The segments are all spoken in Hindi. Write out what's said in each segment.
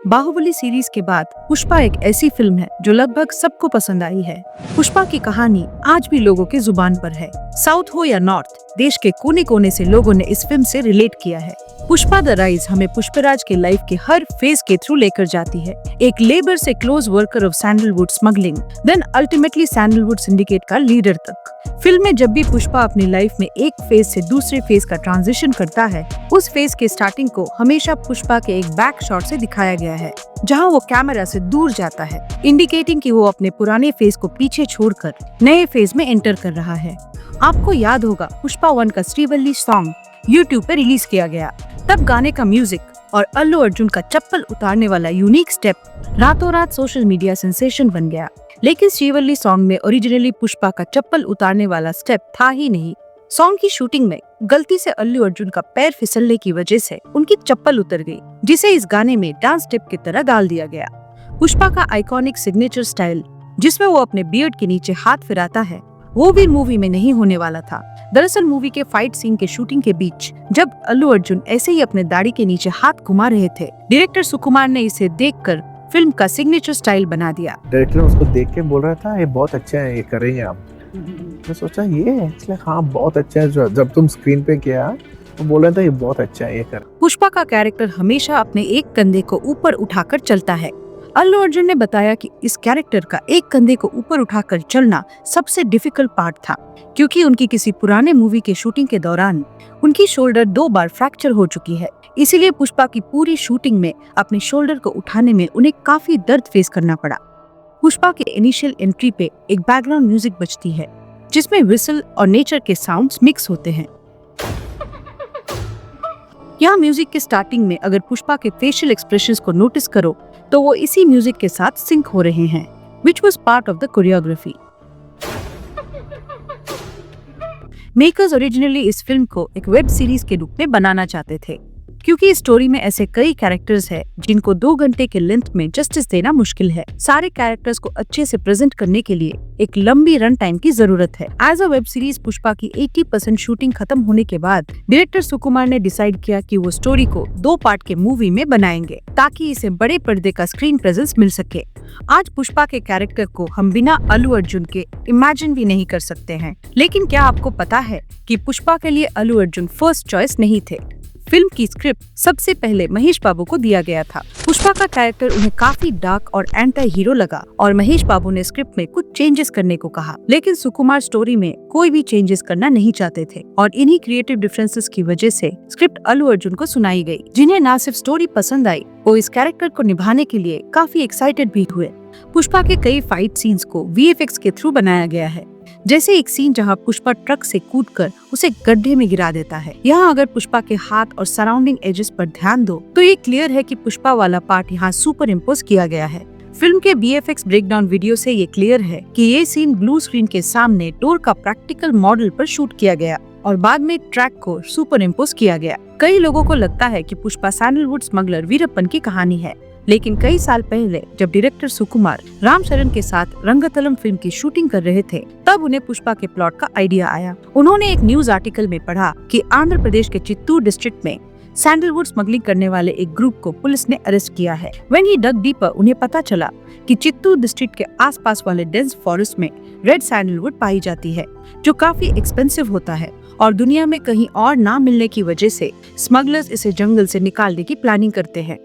बाहुबली सीरीज के बाद पुष्पा एक ऐसी फिल्म है जो लगभग सबको पसंद आई है। पुष्पा की कहानी आज भी लोगों के जुबान पर है। साउथ हो या नॉर्थ, देश के कोने कोने से लोगों ने इस फिल्म से रिलेट किया है। पुष्पा द राइज हमें पुष्पराज के लाइफ के हर फेज के थ्रू लेकर जाती है, एक लेबर से close worker of sandalwood smuggling, then ultimately sandalwood syndicate का लीडर तक। फिल्म में जब भी पुष्पा अपनी लाइफ में एक फेज से दूसरे फेज का ट्रांजिशन करता है, उस फेज के स्टार्टिंग को हमेशा पुष्पा के एक बैक शॉट से दिखाया गया है, जहां वो कैमरा से दूर जाता है, इंडिकेटिंग कि वो अपने पुराने फेज को पीछे छोड़कर नए फेज में एंटर कर रहा है। आपको याद होगा पुष्पा 1 का श्रीवल्ली सॉन्ग YouTube पे रिलीज किया गया। तब गाने का म्यूजिक और अल्लू अर्जुन का चप्पल उतारने वाला यूनिक स्टेप रातों रात सोशल मीडिया सेंसेशन बन गया। लेकिन श्रीवल्ली सॉन्ग में ओरिजिनली पुष्पा का चप्पल उतारने वाला स्टेप था ही नहीं। सॉन्ग की शूटिंग में गलती से अल्लू अर्जुन का पैर फिसलने की वजह से उनकी चप्पल उतर गई, जिसे इस गाने में डांस स्टेप की तरह डाल दिया गया। पुष्पा का आइकॉनिक सिग्नेचर स्टाइल, जिसमें वो अपने बियर्ड के नीचे हाथ फिराता है, वो भी मूवी में नहीं होने वाला था। दरअसल मूवी के फाइट सीन के शूटिंग के बीच जब अल्लू अर्जुन ऐसे ही अपने दाढ़ी के नीचे हाथ घुमा रहे थे, डायरेक्टर सुकुमार ने इसे देखकर फिल्म का सिग्नेचर स्टाइल बना दिया। डायरेक्टर उसको देख के बोल रहा था ये बहुत अच्छा है, ये करेंगे आप। मैं सोचा ये एक्चुअली हाँ बहुत अच्छा है। जब तुम स्क्रीन पे किया तो बोल रहा था ये बहुत अच्छा है, ये कर। पुष्पा का कैरेक्टर हमेशा अपने एक कंधे को ऊपर उठाकर चलता है। अल्लू अर्जुन ने बताया कि इस कैरेक्टर का एक कंधे को ऊपर उठाकर चलना सबसे डिफिकल्ट पार्ट था, क्योंकि उनकी किसी पुराने मूवी के शूटिंग के दौरान उनकी शोल्डर 2 बार फ्रैक्चर हो चुकी है। इसीलिए पुष्पा की पूरी शूटिंग में अपने शोल्डर को उठाने में उन्हें काफी दर्द फेस करना पड़ा। पुष्पा के इनिशियल एंट्री पे एक बैकग्राउंड म्यूजिक बजती है, जिसमें विसल और नेचर के साउंड्स मिक्स होते हैं। यहाँ म्यूजिक के स्टार्टिंग में अगर पुष्पा के फेशियल एक्सप्रेशंस को नोटिस करो तो वो इसी म्यूजिक के साथ सिंक हो रहे हैं, which was part of the choreography. Makers originally इस फिल्म को एक वेब सीरीज के रूप में बनाना चाहते थे, क्योंकि इस स्टोरी में ऐसे कई कैरेक्टर्स हैं जिनको 2 घंटे के लेंथ में जस्टिस देना मुश्किल है। सारे कैरेक्टर्स को अच्छे से प्रेजेंट करने के लिए एक लंबी रन टाइम की जरूरत है। As a web series Pushpa की 80% शूटिंग खत्म होने के बाद डायरेक्टर सुकुमार ने डिसाइड किया कि वो स्टोरी को 2 पार्ट के मूवी में बनाएंगे, ताकि इसे बड़े पर्दे का स्क्रीन प्रेजेंस मिल सके। आज पुष्पा के कैरेक्टर को हम बिना अल्लू अर्जुन के इमेजिन भी नहीं कर सकते हैं। लेकिन क्या आपको पता है कि पुष्पा के लिए अल्लू अर्जुन फर्स्ट चॉइस नहीं थे। फिल्म की स्क्रिप्ट सबसे पहले महेश बाबू को दिया गया था। पुष्पा का कैरेक्टर उन्हें काफी डार्क और एंटी हीरो लगा और महेश बाबू ने स्क्रिप्ट में कुछ चेंजेस करने को कहा, लेकिन सुकुमार स्टोरी में कोई भी चेंजेस करना नहीं चाहते थे और इन्हीं क्रिएटिव डिफरेंसेस की वजह से स्क्रिप्ट अल्लू अर्जुन को सुनाई गई। जिन्हें न सिर्फ स्टोरी पसंद आई, वो इस कैरेक्टर को निभाने के लिए काफी एक्साइटेड भी हुए। पुष्पा के कई फाइट सीन्स को VFX के थ्रू बनाया गया है, जैसे एक सीन जहां पुष्पा ट्रक से कूदकर उसे गड्ढे में गिरा देता है। यहाँ अगर पुष्पा के हाथ और सराउंडिंग एजेस पर ध्यान दो तो ये क्लियर है कि पुष्पा वाला पार्ट यहाँ सुपर इम्पोज किया गया है। फिल्म के VFX ब्रेकडाउन वीडियो से ये क्लियर है कि ये सीन ब्लू स्क्रीन के सामने डोर का प्रैक्टिकल मॉडल पर शूट किया गया और बाद में ट्रैक को सुपर इम्पोज किया गया। कई लोगों को लगता है कि पुष्पा सैंडलवुड स्मगलर वीरप्पन की कहानी है, लेकिन कई साल पहले जब डायरेक्टर सुकुमार रामचरण के साथ रंगतलम फिल्म की शूटिंग कर रहे थे, तब उन्हें पुष्पा के प्लॉट का आइडिया आया। उन्होंने एक न्यूज आर्टिकल में पढ़ा कि आंध्र प्रदेश के चित्तूर डिस्ट्रिक्ट में सैंडलवुड स्मगलिंग करने वाले एक ग्रुप को पुलिस ने अरेस्ट किया है। When he dug deeper, उन्हें पता चला कि चित्तूर डिस्ट्रिक्ट के आसपास वाले डेंस फॉरेस्ट में रेड सैंडलवुड पाई जाती है, जो काफी एक्सपेंसिव होता है और दुनिया में कहीं और ना मिलने की वजह से स्मगलर्स इसे जंगल से निकालने की प्लानिंग करते हैं।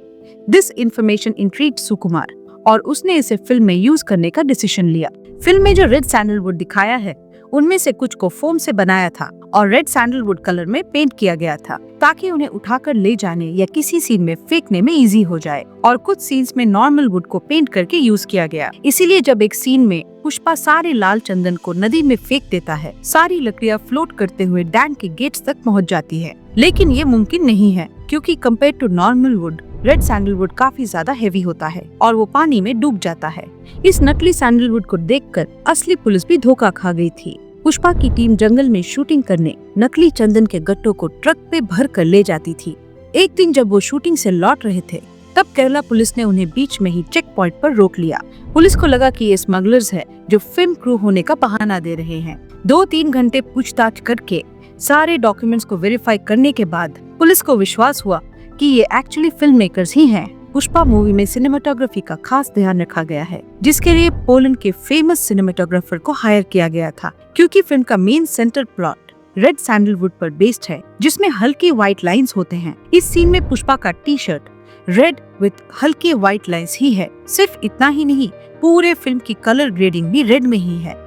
दिस इन्फॉर्मेशन इंट्रीग्ड सुकुमार और उसने इसे फिल्म में यूज करने का डिसीजन लिया। फिल्म में जो रेड सैंडलवुड दिखाया है, उनमें से कुछ को फोम से बनाया था और रेड सैंडलवुड कलर में पेंट किया गया था, ताकि उन्हें उठाकर ले जाने या किसी सीन में फेंकने में इजी हो जाए। और कुछ सीन्स में नॉर्मल वुड को पेंट करके यूज किया गया। इसीलिए जब एक सीन में पुष्पा सारे लाल चंदन को नदी में फेंक देता है, सारी लकड़ियां फ्लोट करते हुए डैम के गेट्स तक पहुंच जाती है। लेकिन ये मुमकिन नहीं है, क्योंकि compare to normal wood red sandalwood काफी ज्यादा हेवी होता है और वो पानी में डूब जाता है। इस नकली सैंडलवुड को देखकर असली पुलिस भी धोखा खा गई थी। पुष्पा की टीम जंगल में शूटिंग करने नकली चंदन के गट्टों को ट्रक पे भर कर ले जाती थी। एक दिन जब वो शूटिंग से लौट रहे थे, तब केरला पुलिस ने उन्हें बीच में ही चेक पॉइंट पर रोक लिया। पुलिस को लगा कि ये स्मगलर्स है जो फिल्म क्रू होने का बहाना दे रहे हैं। 2-3 घंटे पूछताछ करके सारे डॉक्यूमेंट्स को वेरीफाई करने के बाद पुलिस को विश्वास हुआ कि ये एक्चुअली फिल्म मेकर्स ही हैं। पुष्पा मूवी में सिनेमेटोग्राफी का खास ध्यान रखा गया है, जिसके लिए पोलैंड के फेमस सिनेमेटोग्राफर को हायर किया गया था, क्योंकि फिल्म का main centre plot red sandalwood पर बेस्ड है, जिसमें हल्के व्हाइट लाइंस होते हैं। इस सीन में पुष्पा का टी शर्ट रेड विद हल्के व्हाइट लाइंस ही है। सिर्फ इतना ही नहीं, पूरे फिल्म की कलर ग्रेडिंग भी रेड में ही है।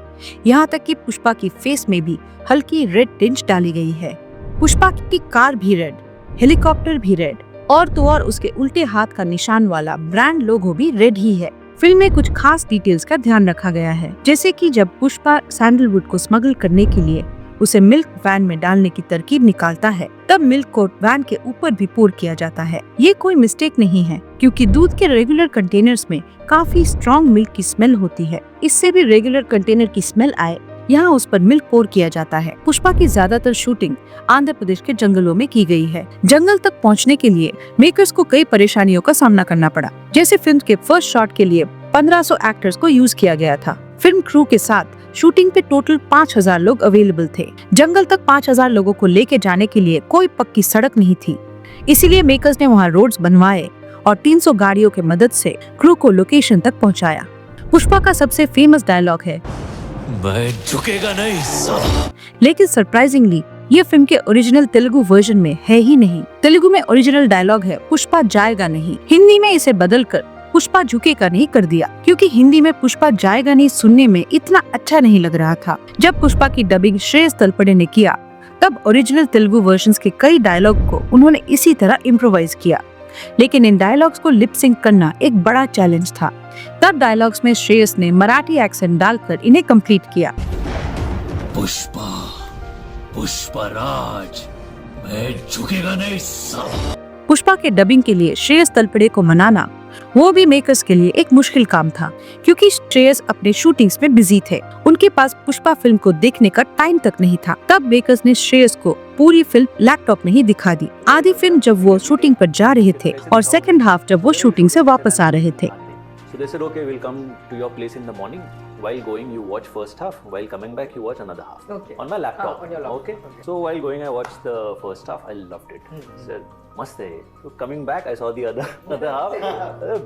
यहाँ तक कि पुष्पा की फेस में भी हल्की रेड टिंच डाली गई है। पुष्पा की कार भी रेड, हेलीकॉप्टर भी रेड, और तो और उसके उल्टे हाथ का निशान वाला ब्रांड लोगो भी रेड ही है। फिल्म में कुछ खास डिटेल्स का ध्यान रखा गया है, जैसे कि जब पुष्पा सैंडलवुड को स्मगल करने के लिए उसे मिल्क वैन में डालने की तरकीब निकालता है, तब मिल्क को वैन के ऊपर भी पोर किया जाता है। ये कोई मिस्टेक नहीं है, क्योंकि दूध के रेगुलर कंटेनर्स में काफी स्ट्रॉन्ग मिल्क की स्मेल होती है। इससे भी रेगुलर कंटेनर की स्मेल आए, यहाँ उस पर मिल्क पोर किया जाता है। पुष्पा की ज्यादातर शूटिंग आंध्र प्रदेश के जंगलों में की गई है। जंगल तक पहुँचने के लिए मेकर्स को कई परेशानियों का सामना करना पड़ा, जैसे फिल्म के फर्स्ट शॉट के लिए 1500 एक्टर्स को यूज किया गया था। फिल्म क्रू के साथ शूटिंग पे टोटल 5000 लोग अवेलेबल थे। जंगल तक 5000 लोगों को लेके जाने के लिए कोई पक्की सड़क नहीं थी, इसीलिए मेकर्स ने वहाँ रोड्स बनवाए और 300 गाड़ियों के मदद से क्रू को लोकेशन तक पहुँचाया। पुष्पा का सबसे फेमस डायलॉग है, मैं झुकेगा नहीं साला। लेकिन सरप्राइजिंगली ये फिल्म के ओरिजिनल तेलुगु वर्जन में है ही नहीं। तेलुगु में ओरिजिनल डायलॉग है, पुष्पा जाएगा नहीं। हिंदी में इसे बदलकर पुष्पा झुकेगा नहीं कर दिया, क्योंकि हिंदी में पुष्पा जाएगा नहीं सुनने में इतना अच्छा नहीं लग रहा था। जब पुष्पा की डबिंग श्रेयस तलपड़े ने किया, तब ओरिजिनल तेलुगु वर्जन्स के कई डायलॉग को उन्होंने इसी तरह इम्प्रोवाइज किया, लेकिन इन डायलॉग्स को लिप सिंक करना एक बड़ा चैलेंज था। तब डायलॉग्स में श्रेयस ने मराठी एक्सेंट डालकर इन्हें कंप्लीट किया। पुष्पा पुष्पराज, मैं झुकेगा नहीं साला। पुष्पा के डबिंग के लिए श्रेयस तलपड़े को मनाना वो भी मेकर्स के लिए एक मुश्किल काम था, क्योंकि श्रेयस अपने शूटिंग्स में बिजी थे। उनके पास पुष्पा फिल्म को देखने का टाइम तक नहीं था। तब मेकर्स ने श्रेयस को पूरी फिल्म लैपटॉप में ही दिखा दी। आधी फिल्म जब वो शूटिंग पर जा रहे थे और सेकंड हाफ जब वो शूटिंग से वापस आ रहे थे। So they said, okay, we'll come to your place in the morning. While going, you watch first half. While coming back, you watch another half. Okay. On my laptop. On your laptop. Okay. Okay. So while going, I watched the first half. I loved it. Said, मस्त है। So coming back, I saw the other half.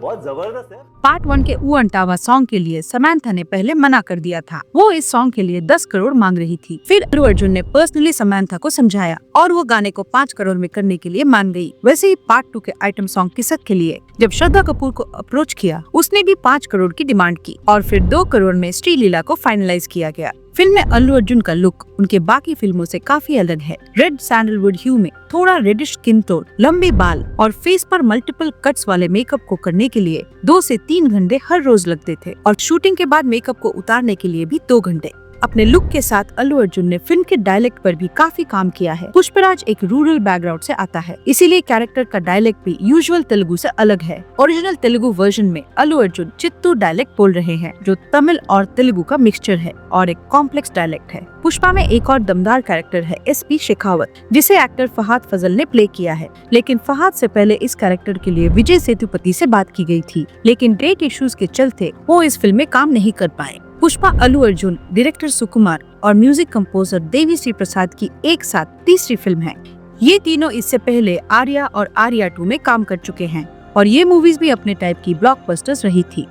बहुत जबरदस्त है। पार्ट 1 के ऊ अंटावा सॉन्ग के लिए समांथा ने पहले मना कर दिया था। वो इस सॉन्ग के लिए 10 करोड़ मांग रही थी। फिर अल्लू अर्जुन ने पर्सनली समांथा को समझाया और वो गाने को 5 करोड़ में करने के लिए मान गई। वैसे ही पार्ट 2 के आइटम सॉन्ग किसक के लिए जब श्रद्धा कपूर को अप्रोच किया, उसने भी 5 करोड़ की डिमांड की और फिर 2 करोड़ में श्रीलीला को फाइनलाइज किया गया। फिल्म में अल्लू अर्जुन का लुक उनके बाकी फिल्मों से काफी अलग है। रेड सैंडलवुड ह्यू में थोड़ा रेडिश स्किन टोन, लंबे बाल और फेस पर मल्टीपल कट्स वाले मेकअप को करने के लिए 2 से 3 घंटे हर रोज लगते थे और शूटिंग के बाद मेकअप को उतारने के लिए भी 2 घंटे। अपने लुक के साथ अल्लू अर्जुन ने फिल्म के डायलेक्ट पर भी काफी काम किया है। पुष्पराज एक रूरल बैकग्राउंड से आता है, इसीलिए कैरेक्टर का डायलेक्ट भी यूजुअल तेलुगु से अलग है। ओरिजिनल तेलुगु वर्जन में अल्लू अर्जुन चित्तूर डायलेक्ट बोल रहे हैं, जो तमिल और तेलुगु का मिक्सचर है और एक कॉम्प्लेक्स डायलेक्ट है। पुष्पा में एक और दमदार कैरेक्टर है SP शेखावत, जिसे एक्टर फहाद फजल ने प्ले किया है। लेकिन फहाद से पहले इस कैरेक्टर के लिए विजय सेतुपति से बात की गई थी, लेकिन डेट इश्यूज के चलते वो इस फिल्म में काम नहीं कर पाए। पुष्पा अल्लू अर्जुन, डायरेक्टर सुकुमार और म्यूजिक कंपोजर देवी श्री प्रसाद की एक साथ तीसरी फिल्म है। ये तीनों इससे पहले आर्या और आर्या 2 में काम कर चुके हैं और ये मूवीज भी अपने टाइप की ब्लॉकबस्टर्स रही थी।